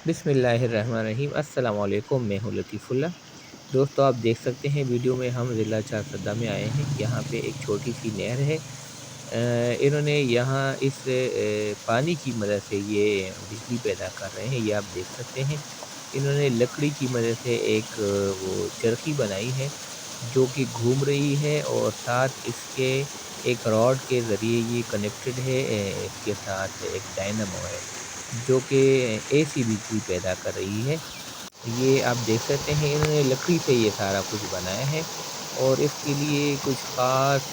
بسم اللہ الرحمن الرحیم۔ السلام علیکم، میں ہوں لطیف اللہ۔ دوستو، آپ دیکھ سکتے ہیں ویڈیو میں ہم ضلع چارسدہ میں آئے ہیں۔ یہاں پہ ایک چھوٹی سی نہر ہے۔ انہوں نے یہاں اس پانی کی مدد سے یہ بجلی پیدا کر رہے ہیں، یہ آپ دیکھ سکتے ہیں۔ انہوں نے لکڑی کی مدد سے ایک وہ چرخی بنائی ہے جو کہ گھوم رہی ہے، اور ساتھ اس کے ایک راڈ کے ذریعے یہ کنیکٹڈ ہے۔ اس کے ساتھ ایک ڈائنامو ہے جو کہ اے سی بجلی پیدا کر رہی ہے۔ یہ آپ دیکھ سکتے ہیں، انہوں نے لکڑی سے یہ سارا کچھ بنایا ہے، اور اس کے لیے کچھ خاص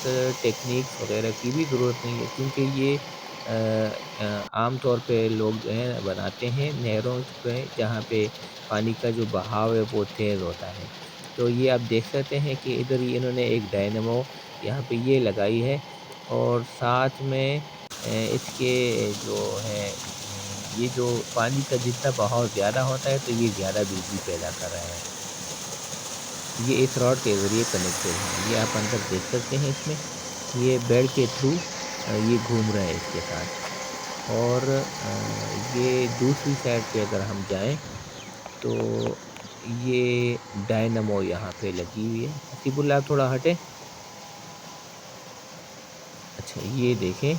ٹیکنیکس وغیرہ کی بھی ضرورت نہیں ہے، کیونکہ یہ عام طور پہ لوگ جو ہیں بناتے ہیں نہروں پہ جہاں پہ پانی کا جو بہاؤ ہے وہ تیز ہوتا ہے۔ تو یہ آپ دیکھ سکتے ہیں کہ ادھر ہی انہوں نے ایک ڈائنامو یہاں پہ یہ لگائی ہے، اور ساتھ میں اس کے جو ہے یہ جو پانی کا جتنا بہاؤ زیادہ ہوتا ہے تو یہ زیادہ بجلی پیدا کر رہا ہے۔ یہ اس راڈ کے ذریعے کنیکٹڈ ہے، یہ آپ اندر دیکھ سکتے ہیں۔ اس میں یہ بیڑ کے تھرو یہ گھوم رہا ہے اس کے ساتھ، اور یہ دوسری سائڈ پہ اگر ہم جائیں تو یہ ڈائنامو یہاں پہ لگی ہوئی ہے۔ حسیب اللہ تھوڑا ہٹے۔ اچھا، یہ دیکھیں،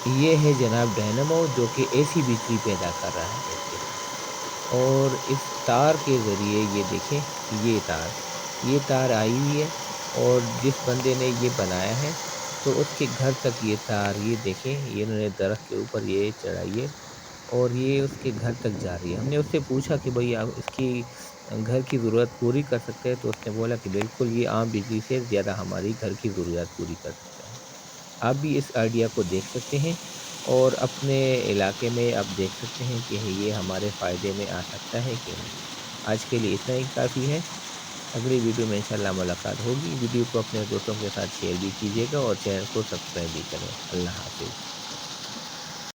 یہ ہے جناب ڈائنامو جو کہ اے سی بجلی پیدا کر رہا ہے اس کے ساتھ، اور اس تار کے ذریعے یہ دیکھیں، یہ تار آئی ہوئی ہے، اور جس بندے نے یہ بنایا ہے تو اس کے گھر تک یہ تار، یہ دیکھیں، یہ انہوں نے درخت کے اوپر یہ چڑھائی ہے، اور یہ اس کے گھر تک جا رہی ہے۔ ہم نے اس سے پوچھا کہ بھئی آپ اس کی گھر کی ضرورت پوری کر سکتے ہیں، تو اس نے بولا کہ بالکل، یہ عام بجلی سے زیادہ ہماری گھر کی ضروریات پوری کر سکتا ہے۔ آپ بھی اس آئیڈیا کو دیکھ سکتے ہیں، اور اپنے علاقے میں آپ دیکھ سکتے ہیں کہ یہ ہمارے فائدے میں آ سکتا ہے کہ نہیں۔ آج کے لیے اتنا ہی کافی ہے۔ اگلی ویڈیو میں انشاءاللہ ملاقات ہوگی۔ ویڈیو کو اپنے دوستوں کے ساتھ شیئر بھی کیجیے گا، اور چینل کو سبسکرائب بھی کریں۔ اللہ حافظ۔